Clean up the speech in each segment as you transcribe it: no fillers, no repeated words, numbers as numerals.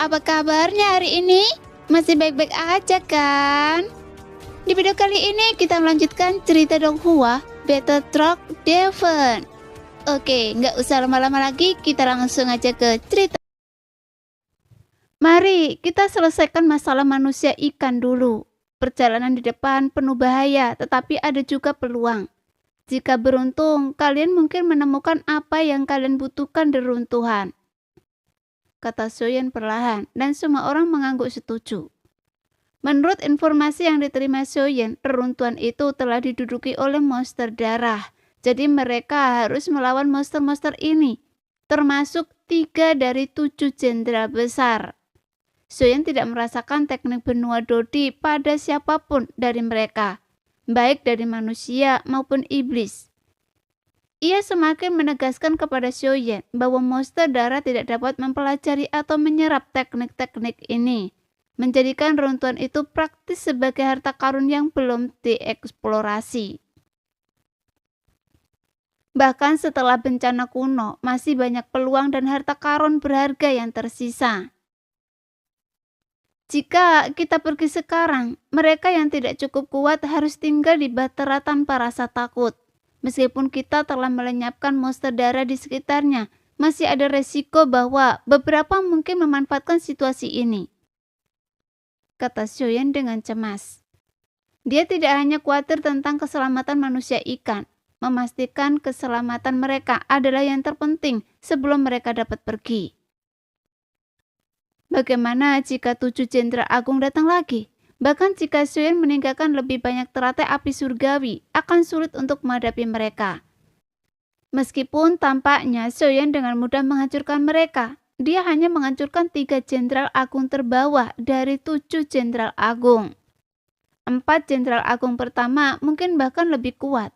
Apa kabarnya hari ini? Masih baik-baik aja kan? Di video kali ini kita melanjutkan cerita Donghua Battle Truck Devon. Oke, nggak usah lama-lama lagi, kita langsung aja ke cerita. Mari kita selesaikan masalah manusia ikan dulu. Perjalanan di depan penuh bahaya, tetapi ada juga peluang. Jika beruntung, kalian mungkin menemukan apa yang kalian butuhkan di runtuhan, kata Soyen perlahan, dan semua orang mengangguk setuju. Menurut informasi yang diterima Soyen, reruntuhan itu telah diduduki oleh monster darah. Jadi mereka harus melawan monster-monster ini, termasuk 3 dari 7 jenderal besar. Soyen tidak merasakan teknik benua Dodi pada siapapun dari mereka, baik dari manusia maupun iblis. Ia semakin menegaskan kepada Soyen bahwa monster darah tidak dapat mempelajari atau menyerap teknik-teknik ini, menjadikan runtuhan itu praktis sebagai harta karun yang belum dieksplorasi. Bahkan setelah bencana kuno, masih banyak peluang dan harta karun berharga yang tersisa. Jika kita pergi sekarang, mereka yang tidak cukup kuat harus tinggal di Bahtera tanpa rasa takut. Meskipun kita telah melenyapkan monster darah di sekitarnya, masih ada resiko bahwa beberapa mungkin memanfaatkan situasi ini, kata Soyen dengan cemas. Dia tidak hanya khawatir tentang keselamatan manusia ikan, memastikan keselamatan mereka adalah yang terpenting sebelum mereka dapat pergi. Bagaimana jika 7 jenderal agung datang lagi? Bahkan jika Soyen meninggalkan lebih banyak teratai api surgawi, akan sulit untuk menghadapi mereka. Meskipun tampaknya Soyen dengan mudah menghancurkan mereka, dia hanya menghancurkan 3 jenderal agung terbawah dari 7 jenderal agung. 4 jenderal agung pertama mungkin bahkan lebih kuat.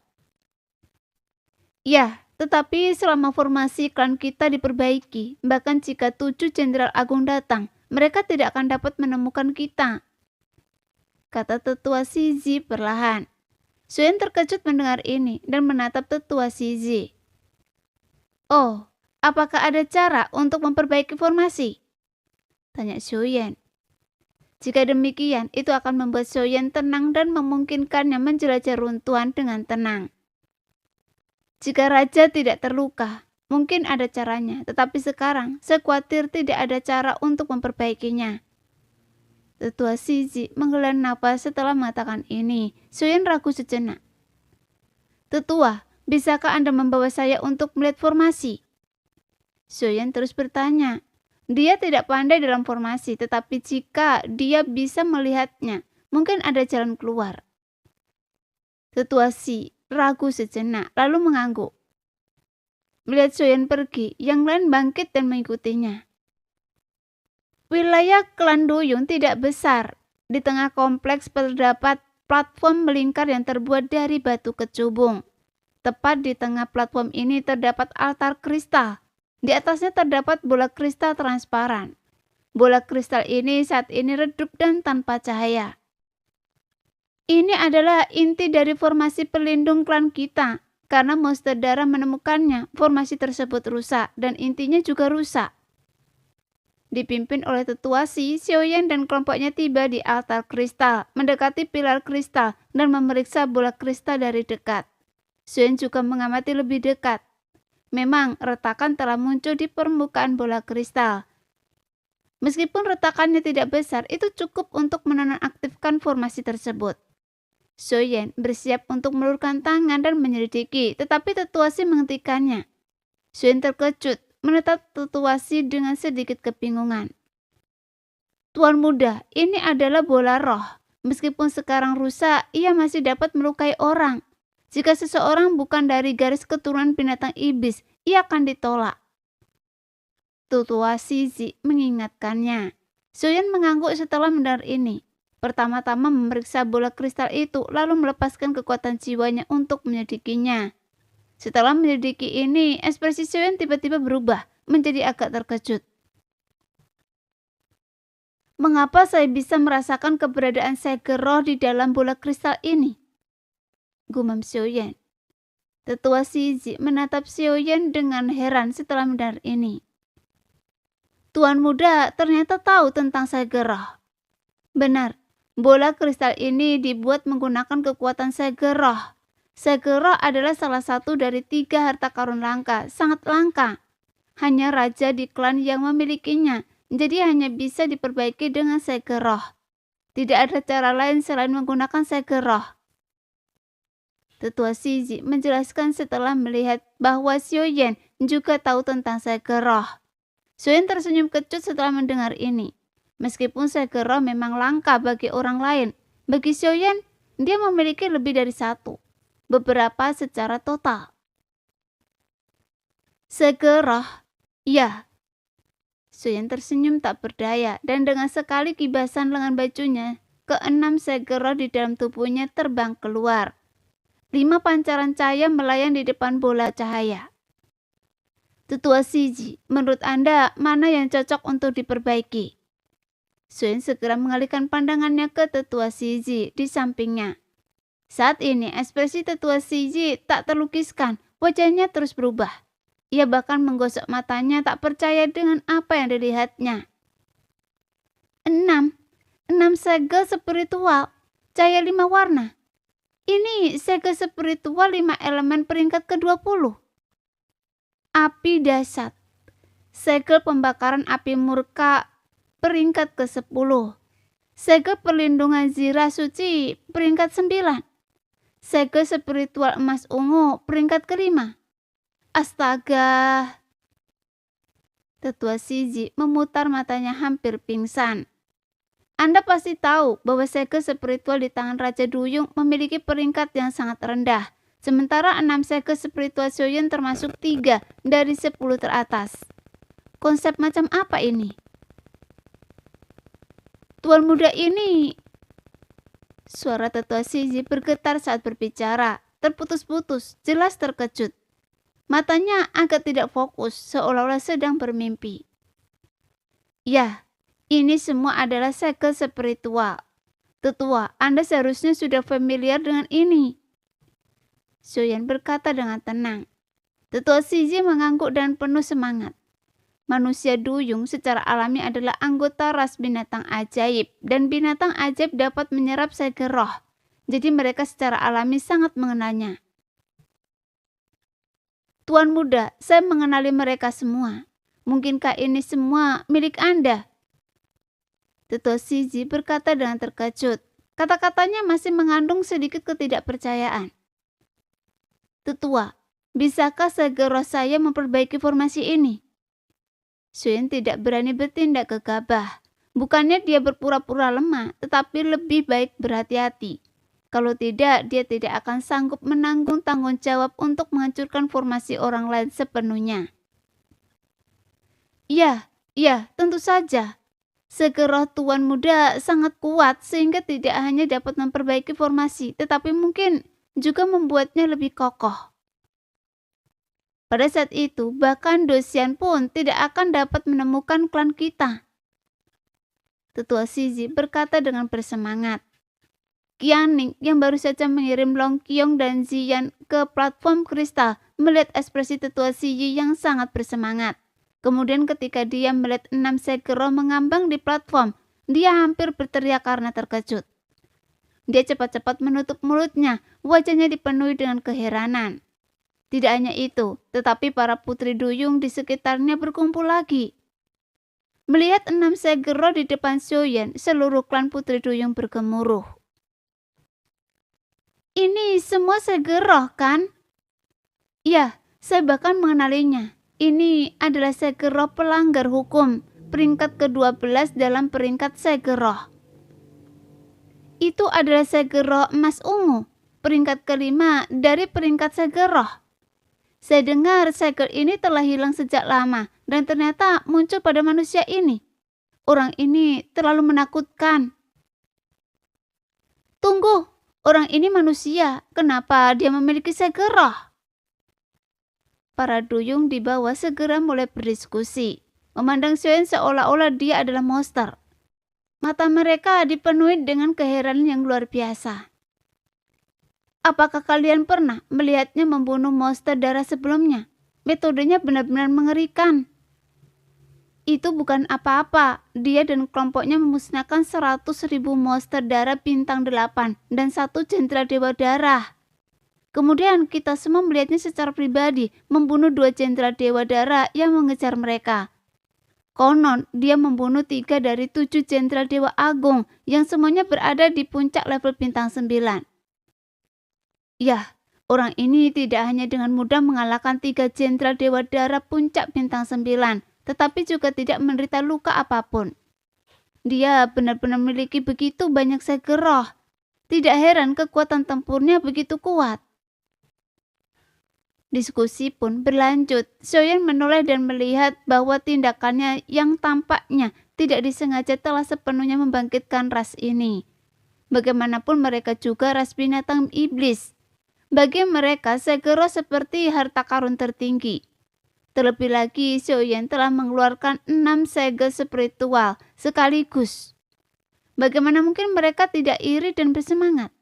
Ya, tetapi selama formasi klan kita diperbaiki, bahkan jika 7 jenderal agung datang, mereka tidak akan dapat menemukan kita, kata tetua Shizi perlahan. Soyen terkejut mendengar ini dan menatap tetua Shizi. Oh, apakah ada cara untuk memperbaiki formasi? Tanya Soyen. Jika demikian, itu akan membuat Soyen tenang dan memungkinkannya menjelajah runtuhan dengan tenang. Jika raja tidak terluka, mungkin ada caranya, tetapi sekarang saya khawatir tidak ada cara untuk memperbaikinya. Tetua Shizi menghela napas setelah mengatakan ini. Soyen ragu sejenak. Tetua, bisakah Anda membawa saya untuk melihat formasi? Soyen terus bertanya. Dia tidak pandai dalam formasi, tetapi jika dia bisa melihatnya, mungkin ada jalan keluar. Tetua Shi ragu sejenak, lalu mengangguk. Melihat Soyen pergi, yang lain bangkit dan mengikutinya. Wilayah klan Doyun tidak besar. Di tengah kompleks terdapat platform melingkar yang terbuat dari batu kecubung. Tepat di tengah platform ini terdapat altar kristal. Di atasnya terdapat bola kristal transparan. Bola kristal ini saat ini redup dan tanpa cahaya. Ini adalah inti dari formasi pelindung klan kita. Karena monster darah menemukannya, formasi tersebut rusak dan intinya juga rusak. Dipimpin oleh tetua Shi, Soyen dan kelompoknya tiba di altar kristal, mendekati pilar kristal dan memeriksa bola kristal dari dekat. Soyen juga mengamati lebih dekat. Memang retakan telah muncul di permukaan bola kristal. Meskipun retakannya tidak besar, itu cukup untuk menonaktifkan formasi tersebut. Soyen bersiap untuk meluruskan tangan dan menyelidiki, tetapi tetua Shi menghentikannya. Soyen terkejut, menatap tetua Shi dengan sedikit kebingungan. Tuan muda, ini adalah bola roh. Meskipun sekarang rusak, ia masih dapat melukai orang. Jika seseorang bukan dari garis keturunan binatang iblis, ia akan ditolak. Tetua Shizi mengingatkannya. Soyen mengangguk setelah mendengar ini. Pertama-tama memeriksa bola kristal itu, lalu melepaskan kekuatan jiwanya untuk menyelidikinya. Setelah menyelidiki ini, ekspresi Soyen tiba-tiba berubah menjadi agak terkejut. Mengapa saya bisa merasakan keberadaan segel roh di dalam bola kristal ini? Gumam Soyen. Tetua Shizi menatap Soyen dengan heran setelah mendengar ini. Tuan muda ternyata tahu tentang Segeroh. Benar, bola kristal ini dibuat menggunakan kekuatan Segeroh. Segeroh adalah salah satu dari 3 harta karun langka, sangat langka. Hanya raja di klan yang memilikinya, jadi hanya bisa diperbaiki dengan Segeroh. Tidak ada cara lain selain menggunakan Segeroh. Tetua Shiji menjelaskan setelah melihat bahwa Xiaoyan juga tahu tentang Segeroh. Xiaoyan tersenyum kecut setelah mendengar ini. Meskipun Segeroh memang langka bagi orang lain, bagi Xiaoyan, dia memiliki lebih dari 1. Beberapa secara total. Segeroh, ya. Xiaoyan tersenyum tak berdaya dan dengan sekali kibasan lengan bajunya, ke-6 Segeroh di dalam tubuhnya terbang keluar. 5 pancaran cahaya melayang di depan bola cahaya. Tetua Shiji, menurut Anda mana yang cocok untuk diperbaiki? Xiaoyan segera mengalihkan pandangannya ke Tetua Shiji di sampingnya. Saat ini ekspresi Tetua Shiji tak terlukiskan, wajahnya terus berubah. Ia bahkan menggosok matanya tak percaya dengan apa yang dilihatnya. 6 segel spiritual, cahaya 5 warna. Ini segel spiritual 5 elemen peringkat ke-20. Api dahsyat, segel pembakaran api murka peringkat ke-10. Segel perlindungan zirah suci peringkat 9. Segel spiritual emas ungu peringkat ke-5. Astaga. Tetua Shiji memutar matanya hampir pingsan. Anda pasti tahu bahwa segel spiritual di tangan Raja Duyung memiliki peringkat yang sangat rendah. Sementara 6 segel spiritual Xiaoyan termasuk 3 dari 10 teratas. Konsep macam apa ini? Tuan muda ini... Suara Tetua Shiji bergetar saat berbicara, terputus-putus, jelas terkejut. Matanya agak tidak fokus, seolah-olah sedang bermimpi. Ya, ini semua adalah segel spiritual. Tetua, Anda seharusnya sudah familiar dengan ini. Xiaoyan berkata dengan tenang. Tetua Shiji mengangguk dan penuh semangat. Manusia duyung secara alami adalah anggota ras binatang ajaib, dan binatang ajaib dapat menyerap Segeroh. Jadi mereka secara alami sangat mengenalnya. Tuan muda, saya mengenali mereka semua. Mungkinkah ini semua milik Anda? Tetua Shiji berkata dengan terkejut. Kata-katanya masih mengandung sedikit ketidakpercayaan. Tetua, bisakah Segeroh saya memperbaiki formasi ini? Xiaoyan tidak berani bertindak gegabah. Bukannya dia berpura-pura lemah, tetapi lebih baik berhati-hati. Kalau tidak, dia tidak akan sanggup menanggung tanggung jawab untuk menghancurkan formasi orang lain sepenuhnya. Ya, tentu saja. Segeroh tuan muda sangat kuat sehingga tidak hanya dapat memperbaiki formasi, tetapi mungkin juga membuatnya lebih kokoh. Pada saat itu, bahkan Dosian pun tidak akan dapat menemukan klan kita. Tetua Shiji berkata dengan bersemangat. Qianning yang baru saja mengirim Long Qiong dan Ziyan ke platform kristal melihat ekspresi Tetua Shiji yang sangat bersemangat. Kemudian ketika dia melihat 6 Segeroh mengambang di platform, dia hampir berteriak karena terkejut. Dia cepat-cepat menutup mulutnya, wajahnya dipenuhi dengan keheranan. Tidak hanya itu, tetapi para putri duyung di sekitarnya berkumpul lagi. Melihat 6 Segeroh di depan Xiaoyan, seluruh klan putri duyung bergemuruh. Ini semua Segeroh, kan? Ya, saya bahkan mengenalinya. Ini adalah Segeroh pelanggar hukum, peringkat ke-12 dalam peringkat Segeroh. Itu adalah Segeroh emas ungu, peringkat ke-5 dari peringkat Segeroh. Saya dengar segel ini telah hilang sejak lama dan ternyata muncul pada manusia ini. Orang ini terlalu menakutkan. Tunggu, orang ini manusia. Kenapa dia memiliki Segeroh? Para duyung di bawah segera mulai berdiskusi, memandang Xiaoyan seolah-olah dia adalah monster. Mata mereka dipenuhi dengan keheranan yang luar biasa. Apakah kalian pernah melihatnya membunuh monster darah sebelumnya? Metodenya benar-benar mengerikan. Itu bukan apa-apa. Dia dan kelompoknya memusnahkan 100.000 monster darah bintang 8 dan 1 jenderal dewa darah. Kemudian kita semua melihatnya secara pribadi membunuh 2 jenderal dewa darah yang mengejar mereka. Konon dia membunuh 3 dari 7 jenderal dewa agung yang semuanya berada di puncak level bintang 9. Ya, orang ini tidak hanya dengan mudah mengalahkan 3 jenderal dewa darah puncak bintang 9, tetapi juga tidak menderita luka apapun. Dia benar-benar memiliki begitu banyak segel roh. Tidak heran kekuatan tempurnya begitu kuat. Diskusi pun berlanjut. Xiaoyan menoleh dan melihat bahwa tindakannya yang tampaknya tidak disengaja telah sepenuhnya membangkitkan ras ini. Bagaimanapun mereka juga ras binatang iblis. Bagi mereka, segel roh seperti harta karun tertinggi. Terlebih lagi, Xiaoyan telah mengeluarkan 6 segel spiritual sekaligus. Bagaimana mungkin mereka tidak iri dan bersemangat?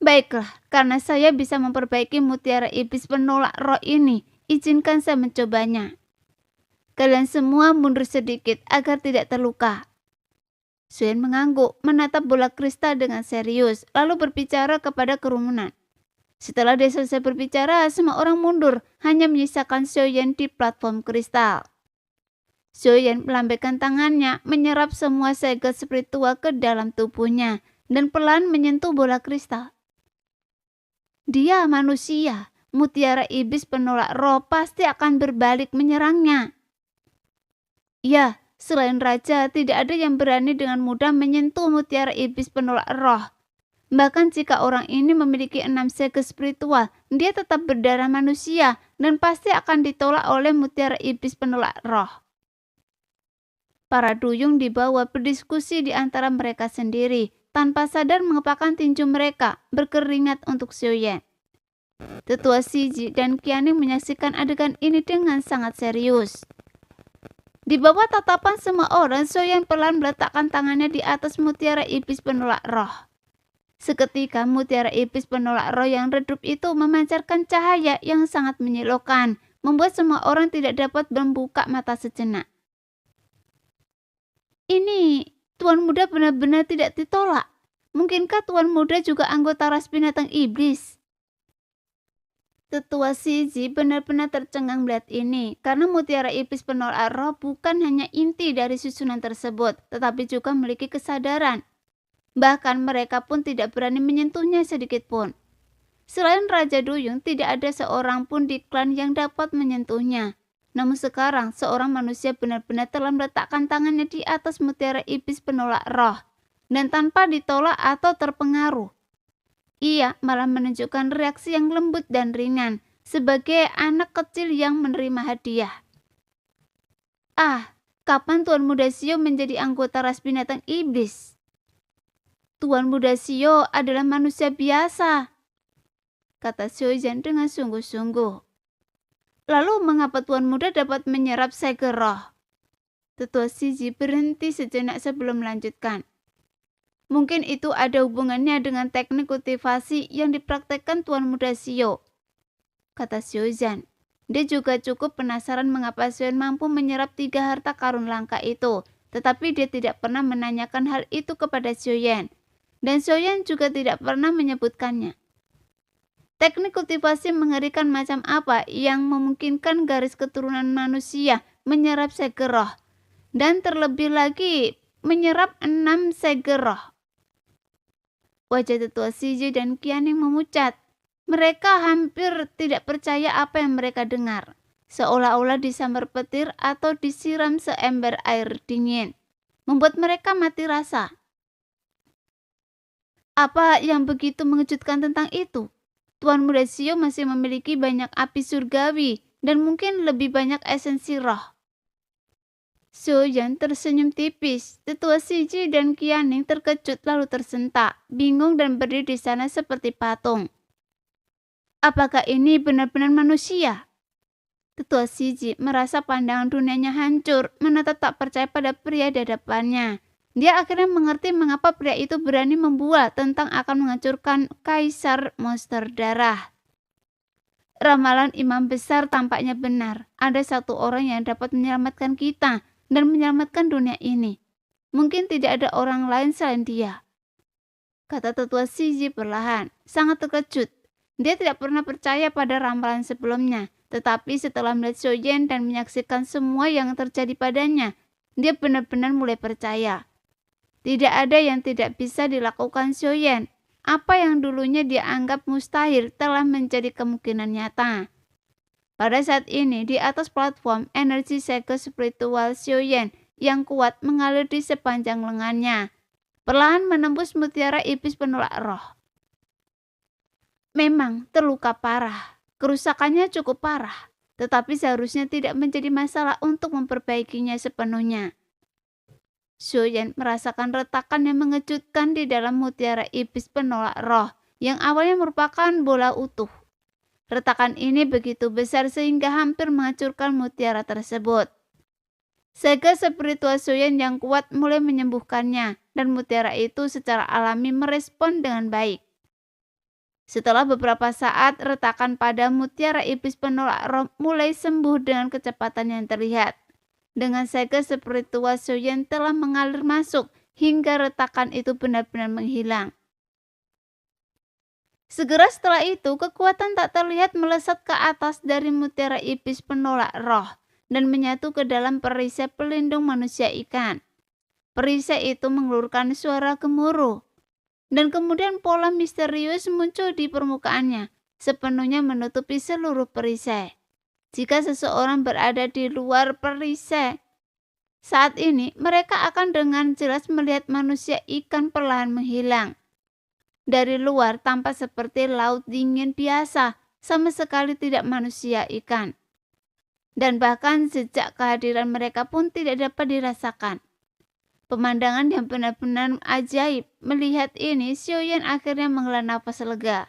Baiklah, karena saya bisa memperbaiki mutiara iblis penolak roh ini, izinkan saya mencobanya. Kalian semua mundur sedikit agar tidak terluka. Xiaoyan mengangguk, menatap bola kristal dengan serius, lalu berbicara kepada kerumunan. Setelah dia selesai berbicara, semua orang mundur, hanya menyisakan Xiaoyan di platform kristal. Xiaoyan melambaikan tangannya, menyerap semua segel spiritual ke dalam tubuhnya, dan pelan menyentuh bola kristal. Dia manusia, mutiara iblis penolak roh pasti akan berbalik menyerangnya. Ya, selain raja, tidak ada yang berani dengan mudah menyentuh mutiara iblis penolak roh. Bahkan jika orang ini memiliki 6 segel spiritual, dia tetap berdarah manusia dan pasti akan ditolak oleh mutiara iblis penolak roh. Para duyung dibawa berdiskusi di antara mereka sendiri, tanpa sadar mengepakkan tinju mereka, berkeringat untuk Xiaoyan. Tetua Siji dan Qianing menyaksikan adegan ini dengan sangat serius. Di bawah tatapan semua orang, Xiaoyan pelan meletakkan tangannya di atas mutiara iblis penolak roh. Seketika mutiara iblis penolak roh yang redup itu memancarkan cahaya yang sangat menyilaukan, membuat semua orang tidak dapat membuka mata sejenak. Ini, Tuan Muda benar-benar tidak ditolak. Mungkinkah Tuan Muda juga anggota ras binatang iblis? Tetua Siji benar-benar tercengang melihat ini, karena mutiara iblis penolak roh bukan hanya inti dari susunan tersebut, tetapi juga memiliki kesadaran. Bahkan mereka pun tidak berani menyentuhnya sedikit pun. Selain Raja Duyung, tidak ada seorang pun di klan yang dapat menyentuhnya. Namun sekarang, seorang manusia benar-benar telah meletakkan tangannya di atas mutiara iblis penolak roh, dan tanpa ditolak atau terpengaruh. Ia malah menunjukkan reaksi yang lembut dan ringan, sebagai anak kecil yang menerima hadiah. Ah, kapan Tuan Muda Xiao menjadi anggota ras binatang iblis? Tuan Muda Xiao adalah manusia biasa, kata Xiaoyan dengan sungguh-sungguh. Lalu mengapa Tuan Muda dapat menyerap segel roh? Tetua Siji berhenti sejenak sebelum melanjutkan. Mungkin itu ada hubungannya dengan teknik kultivasi yang dipraktekkan Tuan Muda Xiao, kata Xiaoyan. Dia juga cukup penasaran mengapa Xiaoyan mampu menyerap 3 harta karun langka itu, tetapi dia tidak pernah menanyakan hal itu kepada Xiaoyan, dan Xiaoyan juga tidak pernah menyebutkannya. Teknik kultivasi mengerikan macam apa yang memungkinkan garis keturunan manusia menyerap segel roh, dan terlebih lagi menyerap 6 segel roh. Wajah Tetua Siji dan Qianing memucat. Mereka hampir tidak percaya apa yang mereka dengar, seolah-olah disambar petir atau disiram seember air dingin, membuat mereka mati rasa. Apa yang begitu mengejutkan tentang itu? Tuan Muda Xiao masih memiliki banyak api surgawi dan mungkin lebih banyak esensi roh. Xiaoyan tersenyum tipis. Tetua Siji dan Qianing terkejut lalu tersentak, bingung dan berdiri di sana seperti patung. Apakah ini benar-benar manusia? Tetua Siji merasa pandangan dunianya hancur, menatap tak percaya pada pria di hadapannya. Dia akhirnya mengerti mengapa pria itu berani membual tentang akan menghancurkan kaisar monster darah. Ramalan imam besar tampaknya benar. Ada satu orang yang dapat menyelamatkan kita dan menyelamatkan dunia ini. Mungkin tidak ada orang lain selain dia, kata tetua Siji perlahan, sangat terkejut. Dia tidak pernah percaya pada ramalan sebelumnya, tetapi setelah melihat Xiaoyan dan menyaksikan semua yang terjadi padanya, dia benar-benar mulai percaya. Tidak ada yang tidak bisa dilakukan Xiaoyan. Apa yang dulunya dia anggap mustahil telah menjadi kemungkinan nyata. Pada saat ini, di atas platform, energi seke spiritual Xiaoyan yang kuat mengalir di sepanjang lengannya, perlahan menembus mutiara iblis penolak roh. Memang terluka parah, kerusakannya cukup parah, tetapi seharusnya tidak menjadi masalah untuk memperbaikinya sepenuhnya. Xiaoyan merasakan retakan yang mengejutkan di dalam mutiara iblis penolak roh yang awalnya merupakan bola utuh. Retakan ini begitu besar sehingga hampir menghancurkan mutiara tersebut. Sega spiritual Xiaoyan yang kuat mulai menyembuhkannya dan mutiara itu secara alami merespon dengan baik. Setelah beberapa saat, retakan pada mutiara iblis penolak roh mulai sembuh dengan kecepatan yang terlihat. Dengan sega spiritual Xiaoyan telah mengalir masuk hingga retakan itu benar-benar menghilang. Segera setelah itu, kekuatan tak terlihat melesat ke atas dari mutiara iblis penolak roh dan menyatu ke dalam perisai pelindung manusia ikan. Perisai itu mengeluarkan suara gemuruh, dan kemudian pola misterius muncul di permukaannya, sepenuhnya menutupi seluruh perisai. Jika seseorang berada di luar perisai, saat ini mereka akan dengan jelas melihat manusia ikan perlahan menghilang. Dari luar tampak seperti laut dingin biasa, sama sekali tidak manusia ikan. Dan bahkan sejak kehadiran mereka pun tidak dapat dirasakan. Pemandangan yang benar-benar ajaib. Melihat ini, Xiaoyan akhirnya menghela nafas lega.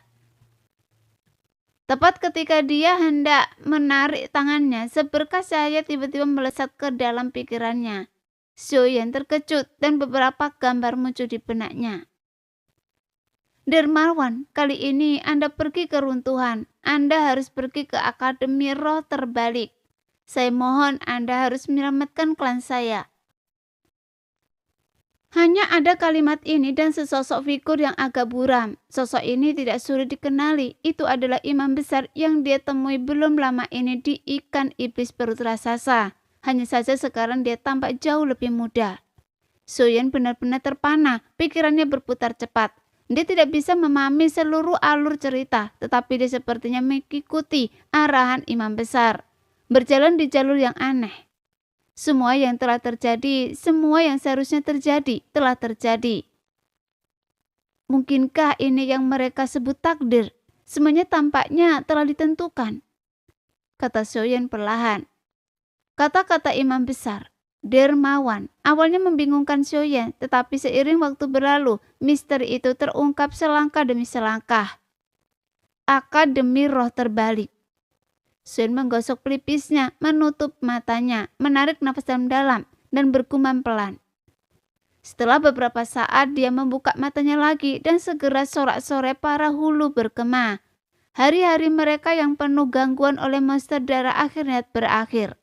Tepat ketika dia hendak menarik tangannya, seberkas cahaya tiba-tiba melesat ke dalam pikirannya. Xiaoyan terkejut dan beberapa gambar muncul di benaknya. Dermawan, kali ini Anda pergi ke runtuhan. Anda harus pergi ke Akademi Roh Terbalik. Saya mohon Anda harus menyelamatkan klan saya. Hanya ada kalimat ini dan sesosok figur yang agak buram. Sosok ini tidak sulit dikenali. Itu adalah imam besar yang dia temui belum lama ini di ikan iblis perut raksasa. Hanya saja sekarang dia tampak jauh lebih muda. Xiaoyan benar-benar terpana, pikirannya berputar cepat. Dia tidak bisa memahami seluruh alur cerita, tetapi dia sepertinya mengikuti arahan imam besar. Berjalan di jalur yang aneh. Semua yang telah terjadi, semua yang seharusnya terjadi, telah terjadi. Mungkinkah ini yang mereka sebut takdir? Semuanya tampaknya telah ditentukan, kata Xiaoyan perlahan. Kata-kata imam besar, dermawan, awalnya membingungkan Xiaoyan, tetapi seiring waktu berlalu, misteri itu terungkap selangkah demi selangkah. Akademi Roh Terbalik. Xiaoyan menggosok pelipisnya, menutup matanya, menarik nafas dalam-dalam, dan bergumam pelan. Setelah beberapa saat, dia membuka matanya lagi dan segera sorak-sorai para hulu bergema. Hari-hari mereka yang penuh gangguan oleh monster darah akhirnya berakhir.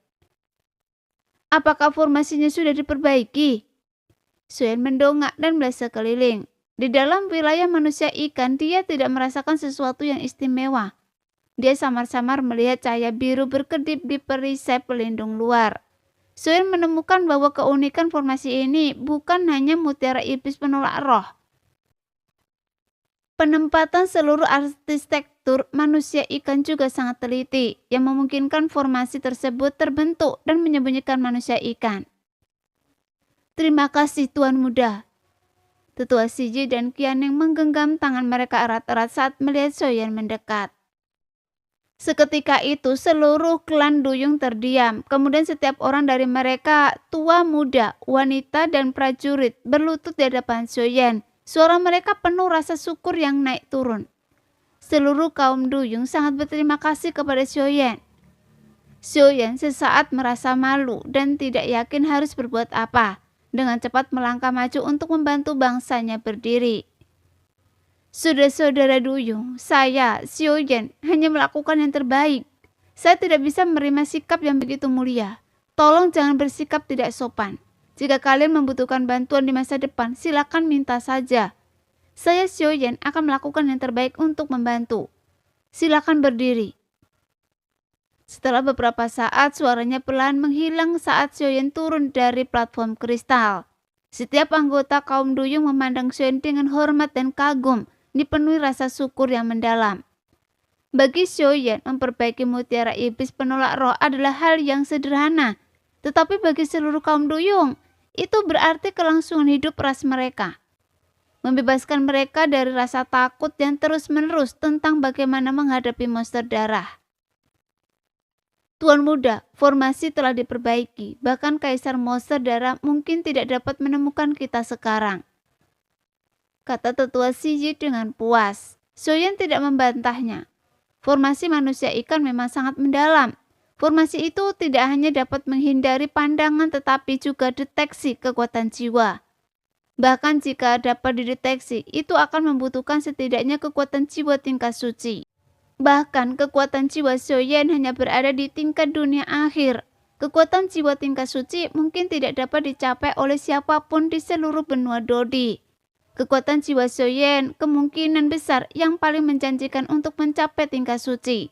Apakah formasinya sudah diperbaiki? Xiaoyan mendongak dan melihat sekeliling. Di dalam wilayah manusia ikan, dia tidak merasakan sesuatu yang istimewa. Dia samar-samar melihat cahaya biru berkedip di perisai pelindung luar. Xiaoyan menemukan bahwa keunikan formasi ini bukan hanya mutiara iblis penolak roh. Penempatan seluruh arsitektur manusia ikan juga sangat teliti, yang memungkinkan formasi tersebut terbentuk dan menyembunyikan manusia ikan. Terima kasih Tuan Muda. Tetua Siji dan Qianning menggenggam tangan mereka erat-erat saat melihat Xiaoyan mendekat. Seketika itu seluruh klan Duyung terdiam. Kemudian setiap orang dari mereka, tua, muda, wanita, dan prajurit, berlutut di hadapan Xiaoyan. Suara mereka penuh rasa syukur yang naik turun. Seluruh kaum Duyung sangat berterima kasih kepada Xiaoyan. Xiaoyan sesaat merasa malu dan tidak yakin harus berbuat apa. Dengan cepat melangkah maju untuk membantu bangsanya berdiri. Saudara-saudara Duyung, saya, Xiaoyan, hanya melakukan yang terbaik. Saya tidak bisa menerima sikap yang begitu mulia. Tolong jangan bersikap tidak sopan. Jika kalian membutuhkan bantuan di masa depan, silakan minta saja. Saya, Xiaoyan, akan melakukan yang terbaik untuk membantu. Silakan berdiri. Setelah beberapa saat, suaranya pelan menghilang saat Xiaoyan turun dari platform kristal. Setiap anggota kaum Duyung memandang Xiaoyan dengan hormat dan kagum, dipenuhi rasa syukur yang mendalam. Bagi Xiaoyan, memperbaiki mutiara iblis penolak roh adalah hal yang sederhana. Tetapi bagi seluruh kaum Duyung, itu berarti kelangsungan hidup ras mereka. Membebaskan mereka dari rasa takut yang terus-menerus tentang bagaimana menghadapi monster darah. Tuan Muda, formasi telah diperbaiki. Bahkan Kaisar Monster Darah mungkin tidak dapat menemukan kita sekarang, kata Tetua Shiji dengan puas. Xiaoyan tidak membantahnya. Formasi manusia ikan memang sangat mendalam. Formasi itu tidak hanya dapat menghindari pandangan tetapi juga deteksi kekuatan jiwa. Bahkan jika dapat dideteksi, itu akan membutuhkan setidaknya kekuatan jiwa tingkat suci. Bahkan kekuatan jiwa Xiaoyan hanya berada di tingkat dunia akhir. Kekuatan jiwa tingkat suci mungkin tidak dapat dicapai oleh siapapun di seluruh benua Dodi. Kekuatan jiwa Xiaoyan kemungkinan besar yang paling menjanjikan untuk mencapai tingkat suci.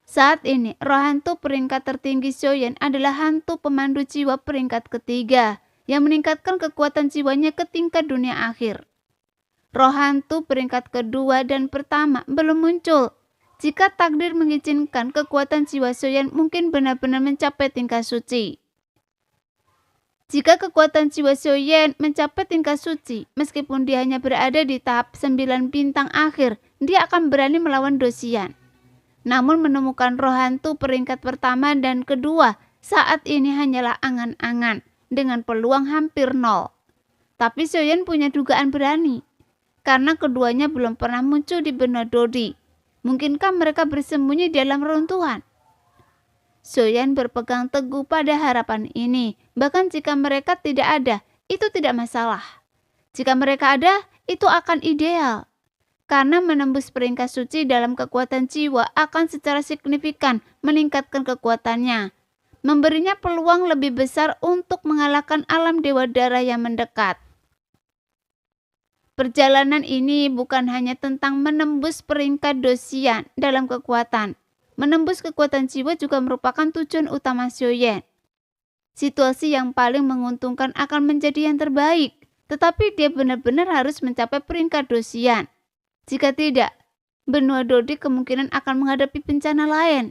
Saat ini, roh hantu peringkat tertinggi Xiaoyan adalah hantu pemandu jiwa peringkat ketiga yang meningkatkan kekuatan jiwanya ke tingkat dunia akhir. Roh hantu peringkat kedua dan pertama belum muncul. Jika takdir mengizinkan, kekuatan jiwa Xiaoyan mungkin benar-benar mencapai tingkat suci. Jika kekuatan jiwa Xiaoyan mencapai tingkat suci, meskipun dia hanya berada di tahap 9 bintang akhir, dia akan berani melawan Dosian. Namun menemukan roh hantu peringkat pertama dan kedua saat ini hanyalah angan-angan dengan peluang hampir nol. Tapi Xiaoyan punya dugaan berani, karena keduanya belum pernah muncul di benua Dodi. Mungkinkah mereka bersembunyi dalam reruntuhan? Xiaoyan berpegang teguh pada harapan ini. Bahkan jika mereka tidak ada, itu tidak masalah. Jika mereka ada, itu akan ideal. Karena menembus peringkat suci dalam kekuatan jiwa akan secara signifikan meningkatkan kekuatannya, memberinya peluang lebih besar untuk mengalahkan alam dewa darah yang mendekat. Perjalanan ini bukan hanya tentang menembus peringkat Dosian dalam kekuatan. Menembus kekuatan jiwa juga merupakan tujuan utama Xiaoyan. Situasi yang paling menguntungkan akan menjadi yang terbaik, tetapi dia benar-benar harus mencapai peringkat Dosian. Jika tidak, benua Dodi kemungkinan akan menghadapi bencana lain.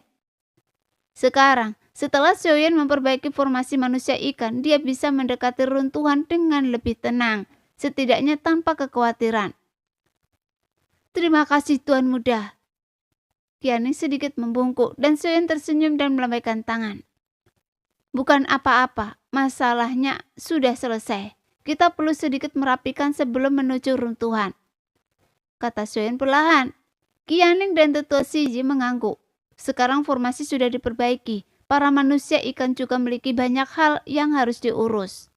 Sekarang, setelah Xiaoyan memperbaiki formasi manusia ikan, dia bisa mendekati runtuhan dengan lebih tenang, setidaknya tanpa kekhawatiran. Terima kasih Tuan Muda. Qianning sedikit membungkuk dan Xiaoyan tersenyum dan melambaikan tangan. Bukan apa-apa, masalahnya sudah selesai. Kita perlu sedikit merapikan sebelum menuju runtuhan, kata Xiaoyan perlahan. Qianning dan Tetua Shiji mengangguk. Sekarang formasi sudah diperbaiki. Para manusia ikan juga memiliki banyak hal yang harus diurus.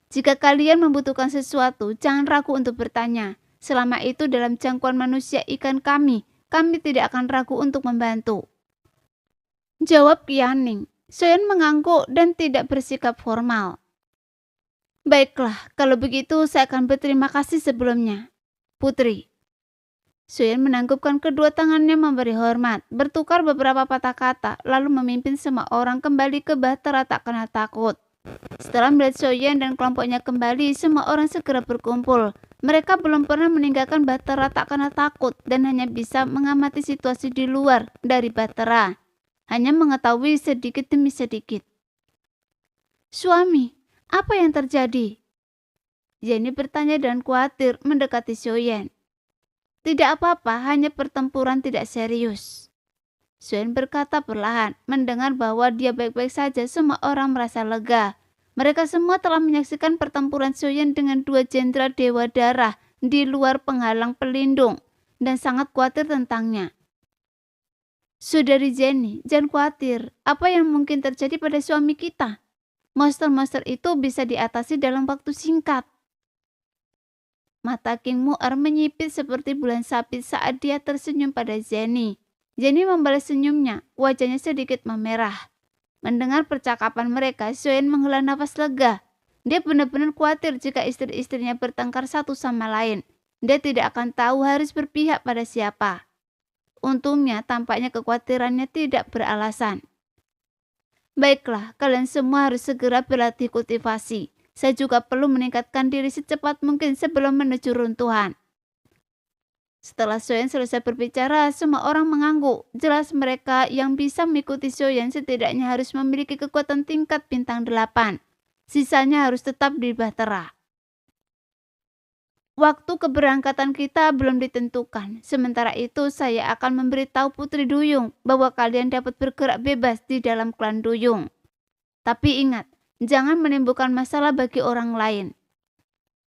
Jika kalian membutuhkan sesuatu, jangan ragu untuk bertanya. Selama itu dalam jangkauan manusia ikan kami tidak akan ragu untuk membantu, jawab Qianning. Xiaoyan mengangguk dan tidak bersikap formal. Baiklah, kalau begitu saya akan berterima kasih sebelumnya, Putri. Xiaoyan menanggupkan kedua tangannya memberi hormat, bertukar beberapa patah kata, lalu memimpin semua orang kembali ke Bahtera tak kenal takut. Setelah melihat Xiaoyan dan kelompoknya kembali, semua orang segera berkumpul. Mereka belum pernah meninggalkan Bahtera tak kenal takut dan hanya bisa mengamati situasi di luar dari Bahtera, hanya mengetahui sedikit demi sedikit. Suami, apa yang terjadi? Jenny bertanya dan khawatir mendekati Xiaoyan. Tidak apa-apa, hanya pertempuran tidak serius, Xiaoyan berkata perlahan. Mendengar bahwa dia baik-baik saja, semua orang merasa lega. Mereka semua telah menyaksikan pertempuran Xiaoyan dengan dua jenderal Dewa Darah di luar penghalang pelindung dan sangat khawatir tentangnya. Saudari Jenny, jangan khawatir. Apa yang mungkin terjadi pada suami kita? Monster-monster itu bisa diatasi dalam waktu singkat. Mata King Muer menyipit seperti bulan sabit saat dia tersenyum pada Jenny. Jenny membalas senyumnya, wajahnya sedikit memerah. Mendengar percakapan mereka, Xiaoyan menghela nafas lega. Dia benar-benar khawatir jika istri-istrinya bertengkar satu sama lain. Dia tidak akan tahu harus berpihak pada siapa. Untungnya, tampaknya kekhawatirannya tidak beralasan. Baiklah, kalian semua harus segera berlatih kultivasi. Saya juga perlu meningkatkan diri secepat mungkin sebelum menuju runtuhan. Setelah Xiaoyan selesai berbicara, semua orang mengangguk. Jelas mereka yang bisa mengikuti Xiaoyan setidaknya harus memiliki kekuatan tingkat bintang 8. Sisanya harus tetap di bahtera. Waktu keberangkatan kita belum ditentukan. Sementara itu, saya akan memberitahu Putri Duyung bahwa kalian dapat bergerak bebas di dalam klan Duyung. Tapi ingat, jangan menimbulkan masalah bagi orang lain.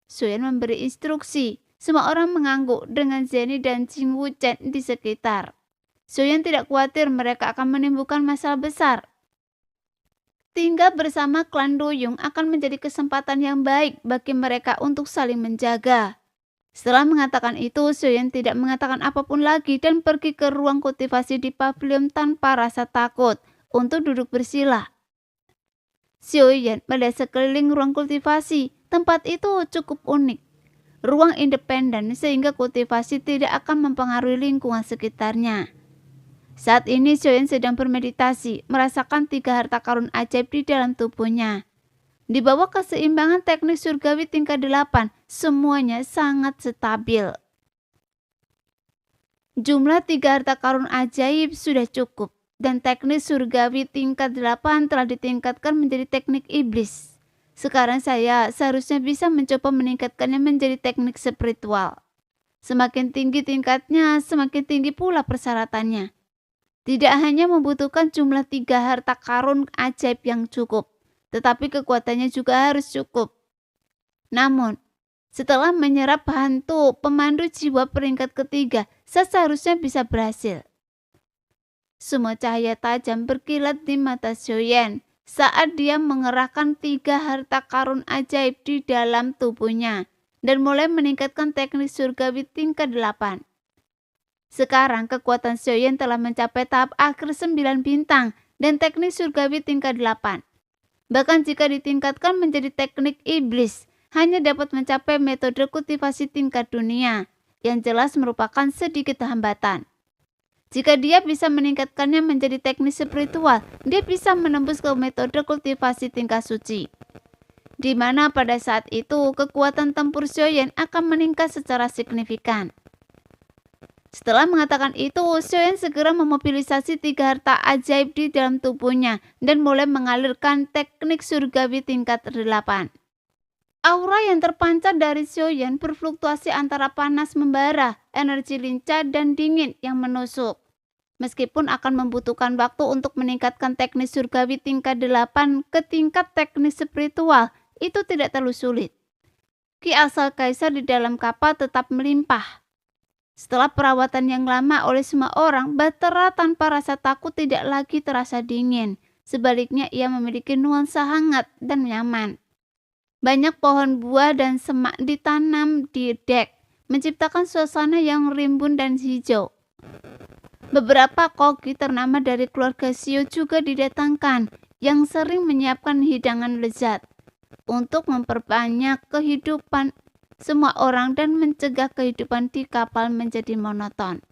Xiaoyan memberi instruksi. Semua orang mengangguk dengan Jenny dan Jing Wuchen di sekitar. Xiaoyan tidak khawatir mereka akan menimbulkan masalah besar. Tinggal bersama klan Duyung akan menjadi kesempatan yang baik bagi mereka untuk saling menjaga. Setelah mengatakan itu, Xiaoyan tidak mengatakan apapun lagi dan pergi ke ruang kultivasi di pavilion tanpa rasa takut untuk duduk bersila. Xiaoyan melihat sekeliling ruang kultivasi. Tempat itu cukup unik. Ruang independen sehingga kultivasi tidak akan mempengaruhi lingkungan sekitarnya. Saat ini Xiaoyan sedang bermeditasi, merasakan 3 harta karun ajaib di dalam tubuhnya. Di bawah keseimbangan teknik surgawi tingkat 8, semuanya sangat stabil. Jumlah 3 harta karun ajaib sudah cukup, dan teknik surgawi tingkat 8 telah ditingkatkan menjadi teknik iblis. Sekarang saya seharusnya bisa mencoba meningkatkannya menjadi teknik spiritual. Semakin tinggi tingkatnya, semakin tinggi pula persyaratannya. Tidak hanya membutuhkan jumlah 3 harta karun ajaib yang cukup, tetapi kekuatannya juga harus cukup. Namun, setelah menyerap hantu pemandu jiwa peringkat ketiga, saya seharusnya bisa berhasil. Semua cahaya tajam berkilat di mata Xiaoyan saat dia mengerahkan 3 harta karun ajaib di dalam tubuhnya dan mulai meningkatkan teknik surgawi tingkat 8. Sekarang kekuatan Xiaoyan telah mencapai tahap akhir 9 bintang dan teknik surgawi tingkat 8. Bahkan jika ditingkatkan menjadi teknik iblis, hanya dapat mencapai metode kultivasi tingkat dunia, yang jelas merupakan sedikit hambatan. Jika dia bisa meningkatkannya menjadi teknik spiritual, dia bisa menembus ke metode kultivasi tingkat suci. Di mana pada saat itu kekuatan tempur Xiaoyan akan meningkat secara signifikan. Setelah mengatakan itu, Xiaoyan segera memobilisasi 3 harta ajaib di dalam tubuhnya dan mulai mengalirkan teknik surgawi tingkat 8. Aura yang terpancar dari Xiaoyan berfluktuasi antara panas membara, energi lincah, dan dingin yang menusuk. Meskipun akan membutuhkan waktu untuk meningkatkan teknik surgawi tingkat 8 ke tingkat teknik spiritual, itu tidak terlalu sulit. Ki asal kaisar di dalam kapal tetap melimpah. Setelah perawatan yang lama oleh semua orang, Bahtera tanpa rasa takut tidak lagi terasa dingin. Sebaliknya ia memiliki nuansa hangat dan nyaman. Banyak pohon buah dan semak ditanam di dek, menciptakan suasana yang rimbun dan hijau. Beberapa koki ternama dari keluarga Xiu juga didatangkan, yang sering menyiapkan hidangan lezat untuk memperbanyak kehidupan semua orang dan mencegah kehidupan di kapal menjadi monoton.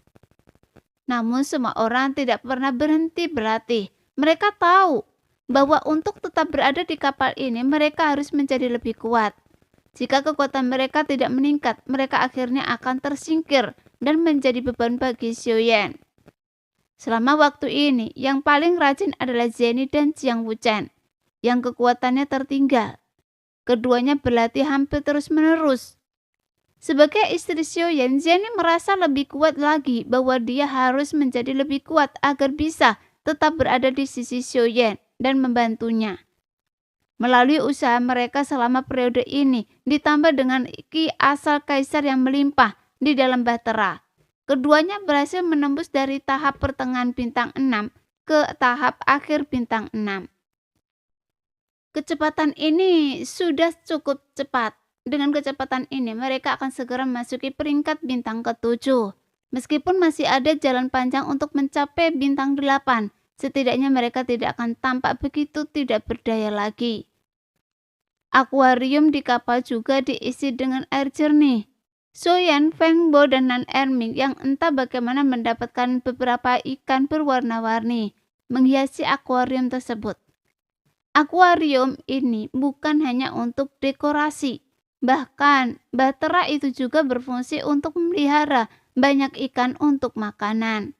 Namun semua orang tidak pernah berhenti berlatih. Mereka tahu bahwa untuk tetap berada di kapal ini mereka harus menjadi lebih kuat. Jika kekuatan mereka tidak meningkat, mereka akhirnya akan tersingkir dan menjadi beban bagi Xiaoyan. Selama waktu ini, yang paling rajin adalah Jenny dan Jiang Wuchen, yang kekuatannya tertinggal. Keduanya berlatih hampir terus-menerus. Sebagai istri Xiaoyan, Jenny merasa lebih kuat lagi bahwa dia harus menjadi lebih kuat agar bisa tetap berada di sisi Xiaoyan dan membantunya. Melalui usaha mereka selama periode ini, ditambah dengan ki asal kaisar yang melimpah di dalam Bahtera, keduanya berhasil menembus dari tahap pertengahan bintang 6 ke tahap akhir bintang 6. Kecepatan ini sudah cukup cepat. Dengan kecepatan ini, mereka akan segera memasuki peringkat bintang ke-7. Meskipun masih ada jalan panjang untuk mencapai bintang 8, setidaknya mereka tidak akan tampak begitu tidak berdaya lagi. Akuarium di kapal juga diisi dengan air jernih. Soyan, Fengbo, dan Nan Erming yang entah bagaimana mendapatkan beberapa ikan berwarna-warni menghiasi akuarium tersebut. Akuarium ini bukan hanya untuk dekorasi, bahkan bahtera itu juga berfungsi untuk memelihara banyak ikan untuk makanan.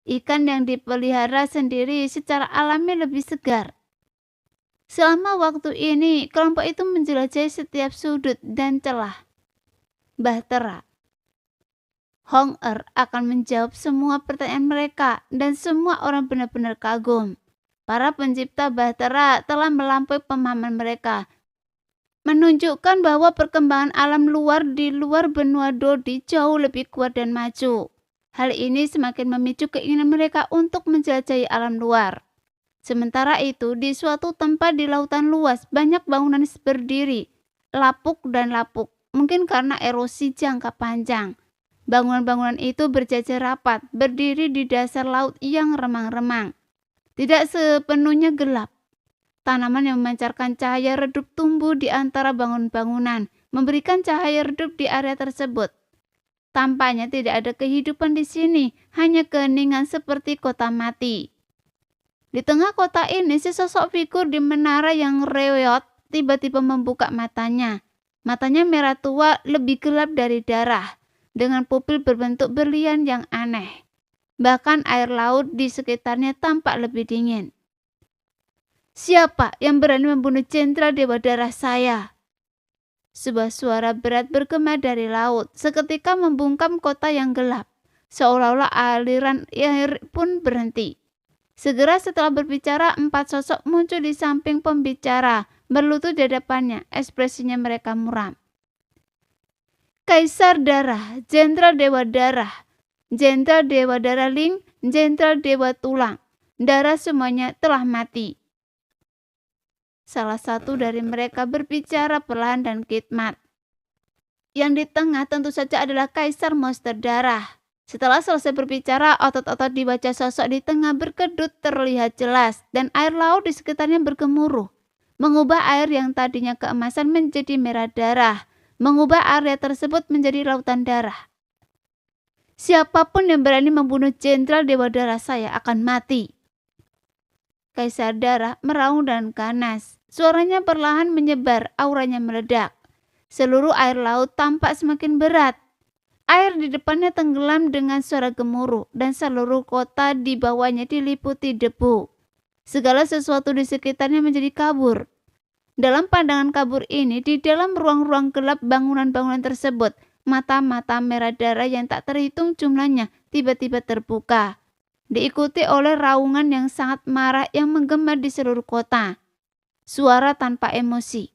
Ikan yang dipelihara sendiri secara alami lebih segar. Selama waktu ini, kelompok itu menjelajahi setiap sudut dan celah bahtera. Hong-er akan menjawab semua pertanyaan mereka dan semua orang benar-benar kagum. Para pencipta bahtera telah melampaui pemahaman mereka, menunjukkan bahwa perkembangan alam luar di luar benua Dodi jauh lebih kuat dan maju. Hal ini semakin memicu keinginan mereka untuk menjelajahi alam luar. Sementara itu, di suatu tempat di lautan luas, banyak bangunan berdiri, lapuk dan lapuk, mungkin karena erosi jangka panjang. Bangunan-bangunan itu berjajar rapat, berdiri di dasar laut yang remang-remang. Tidak sepenuhnya gelap. Tanaman yang memancarkan cahaya redup tumbuh di antara bangunan-bangunan, memberikan cahaya redup di area tersebut. Tampaknya tidak ada kehidupan di sini, hanya keheningan seperti kota mati. Di tengah kota ini, sesosok figur di menara yang reot tiba-tiba membuka matanya. Matanya merah tua, lebih gelap dari darah, dengan pupil berbentuk berlian yang aneh. Bahkan air laut di sekitarnya tampak lebih dingin. Siapa yang berani membunuh jenderal Dewa Darah saya? Sebuah suara berat bergema dari laut, seketika membungkam kota yang gelap, seolah-olah aliran air pun berhenti. Segera setelah berbicara, 4 sosok muncul di samping pembicara, berlutut di hadapannya, ekspresinya mereka muram. Kaisar Darah, Jenderal Dewa Darah, Jenderal Dewa Darah Ling, Jenderal Dewa Tulang, darah semuanya telah mati. Salah satu dari mereka berbicara perlahan dan khidmat. Yang di tengah tentu saja adalah Kaisar Monster Darah. Setelah selesai berbicara, otot-otot di wajah sosok di tengah berkedut terlihat jelas dan air laut di sekitarnya bergemuruh, mengubah air yang tadinya keemasan menjadi merah darah, mengubah area tersebut menjadi lautan darah. Siapapun yang berani membunuh Jenderal Dewa Darah saya akan mati. Kaisar Darah meraung dan ganas. Suaranya perlahan menyebar, auranya meledak. Seluruh air laut tampak semakin berat. Air di depannya tenggelam dengan suara gemuruh dan seluruh kota di bawahnya diliputi debu. Segala sesuatu di sekitarnya menjadi kabur. Dalam pandangan kabur ini, di dalam ruang-ruang gelap bangunan-bangunan tersebut, mata-mata merah darah yang tak terhitung jumlahnya tiba-tiba terbuka. Diikuti oleh raungan yang sangat marah yang menggema di seluruh kota. Suara tanpa emosi.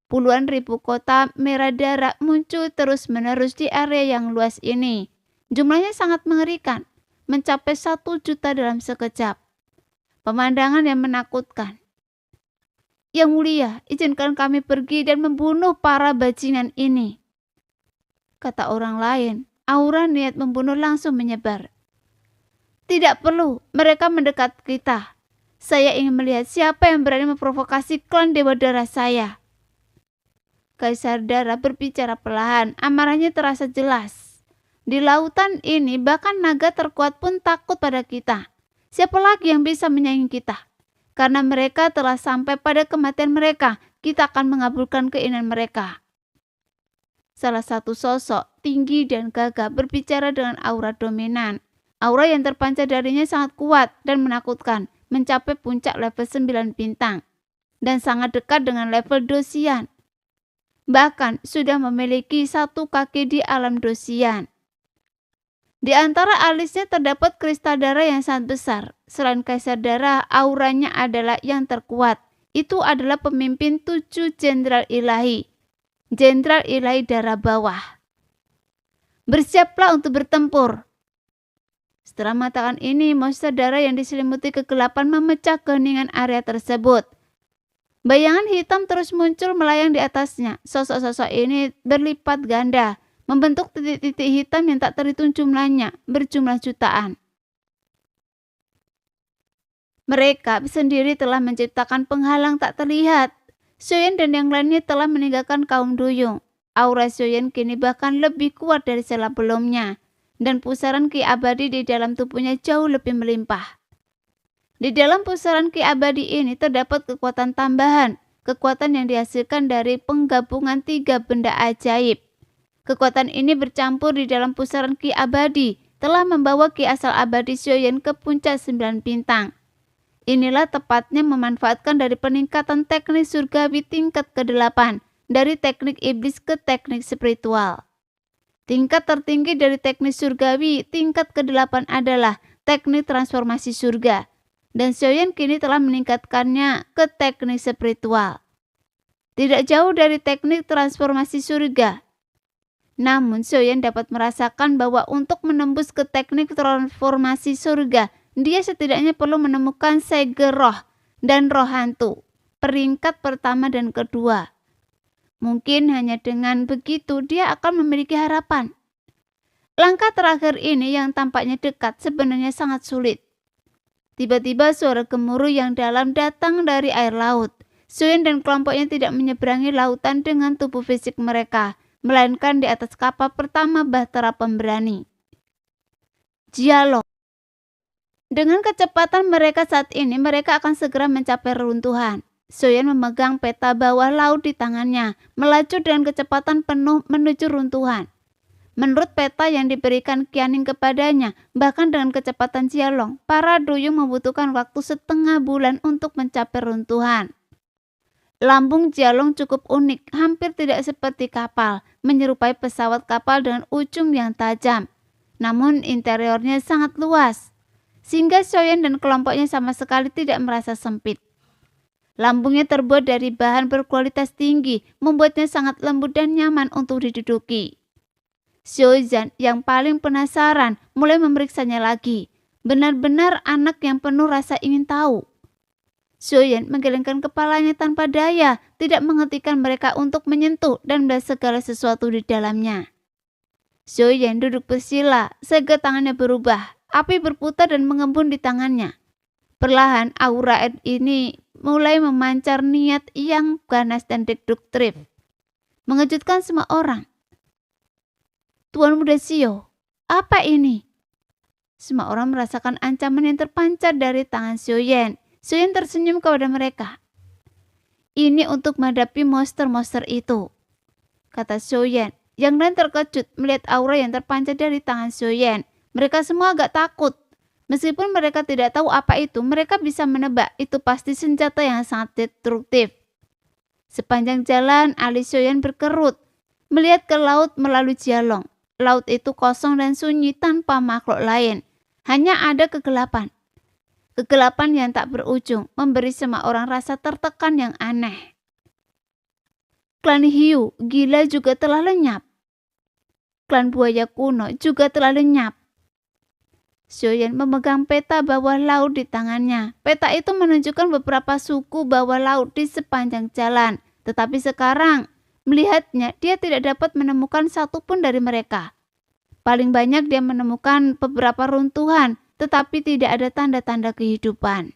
Puluhan ribu kota merah darah muncul terus-menerus di area yang luas ini. Jumlahnya sangat mengerikan, mencapai 1 juta dalam sekejap. Pemandangan yang menakutkan. Yang mulia, izinkan kami pergi dan membunuh para bajingan ini. Kata orang lain, aura niat membunuh langsung menyebar. Tidak perlu, mereka mendekat kita. Saya ingin melihat siapa yang berani memprovokasi klan Dewa Darah saya. Kaisar Darah berbicara perlahan, amarahnya terasa jelas. Di lautan ini bahkan naga terkuat pun takut pada kita. Siapa lagi yang bisa menyaingi kita? Karena mereka telah sampai pada kematian mereka, kita akan mengabulkan keinginan mereka. Salah satu sosok tinggi dan gagah berbicara dengan aura dominan. Aura yang terpancar darinya sangat kuat dan menakutkan, mencapai puncak level 9 bintang dan sangat dekat dengan level Dosian. Bahkan sudah memiliki 1 kaki di alam Dosian. Di antara alisnya terdapat kristal darah yang sangat besar. Selain Kaisar Darah, auranya adalah yang terkuat. Itu adalah pemimpin 7 jenderal ilahi. Jenderal ilahi darah bawah. Bersiaplah untuk bertempur. Setelah mengatakan ini, monster darah yang diselimuti kegelapan memecah keheningan area tersebut. Bayangan hitam terus muncul melayang di atasnya. Sosok-sosok ini berlipat ganda, membentuk titik-titik hitam yang tak terhitung jumlahnya, berjumlah jutaan. Mereka sendiri telah menciptakan penghalang tak terlihat. Soyen dan yang lainnya telah meninggalkan kaum duyung. Aura Soyen kini bahkan lebih kuat dari sebelumnya, dan pusaran ki abadi di dalam tubuhnya jauh lebih melimpah. Di dalam pusaran ki abadi ini terdapat kekuatan tambahan, kekuatan yang dihasilkan dari penggabungan 3 benda ajaib. Kekuatan ini bercampur di dalam pusaran ki abadi, telah membawa ki asal abadi Soyen ke puncak 9 bintang. Inilah tepatnya memanfaatkan dari peningkatan teknik surgawi tingkat ke-8, dari teknik iblis ke teknik spiritual. Tingkat tertinggi dari teknik surgawi tingkat ke-8 adalah teknik transformasi surga, dan Soyen kini telah meningkatkannya ke teknik spiritual. Tidak jauh dari teknik transformasi surga. Namun Soyen dapat merasakan bahwa untuk menembus ke teknik transformasi surga, dia setidaknya perlu menemukan segel roh dan roh hantu, peringkat pertama dan kedua. Mungkin hanya dengan begitu dia akan memiliki harapan. Langkah terakhir ini yang tampaknya dekat sebenarnya sangat sulit. Tiba-tiba suara gemuruh yang dalam datang dari air laut. Soyen dan kelompoknya tidak menyeberangi lautan dengan tubuh fisik mereka, melainkan di atas kapal pertama Bahtera Pemberani. Jialong. Dengan kecepatan mereka saat ini, mereka akan segera mencapai reruntuhan. Soyen memegang peta bawah laut di tangannya, melaju dengan kecepatan penuh menuju runtuhan. Menurut peta yang diberikan Qianing kepadanya, bahkan dengan kecepatan Jialong, para duyung membutuhkan waktu setengah bulan untuk mencapai runtuhan. Lambung Jialong cukup unik, hampir tidak seperti kapal, menyerupai pesawat kapal dengan ujung yang tajam. Namun interiornya sangat luas, sehingga Soyen dan kelompoknya sama sekali tidak merasa sempit. Lambungnya terbuat dari bahan berkualitas tinggi, membuatnya sangat lembut dan nyaman untuk diduduki. Xiaozhan yang paling penasaran mulai memeriksanya lagi. Benar-benar anak yang penuh rasa ingin tahu. Soyen menggelengkan kepalanya tanpa daya, tidak menghentikan mereka untuk menyentuh dan melihat segala sesuatu di dalamnya. Soyen duduk bersila, segel tangannya berubah. Api berputar dan mengembun di tangannya. Perlahan aura ini mulai memancar niat yang ganas dan destruktif, mengejutkan semua orang. Tuan Muda Xiao, apa ini? Semua orang merasakan ancaman yang terpancar dari tangan Soyen. Soyen tersenyum kepada mereka. Ini untuk menghadapi monster-monster itu, kata Soyen. Yang lain terkejut melihat aura yang terpancar dari tangan Soyen. Mereka semua agak takut. Meskipun mereka tidak tahu apa itu, mereka bisa menebak itu pasti senjata yang sangat destruktif. Sepanjang jalan, alis Soyen berkerut, melihat ke laut melalui Jialong. Laut itu kosong dan sunyi tanpa makhluk lain. Hanya ada kegelapan. Kegelapan yang tak berujung, memberi semua orang rasa tertekan yang aneh. Klan Hiu gila juga telah lenyap. Klan buaya kuno juga telah lenyap. Soyen memegang peta bawah laut di tangannya. Peta itu menunjukkan beberapa suku bawah laut di sepanjang jalan. Tetapi sekarang, melihatnya, dia tidak dapat menemukan satupun dari mereka. Paling banyak dia menemukan beberapa runtuhan, tetapi tidak ada tanda-tanda kehidupan.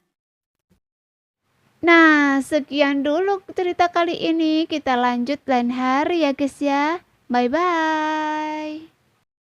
Nah, sekian dulu cerita kali ini. Kita lanjut lain hari ya guys ya. Bye-bye.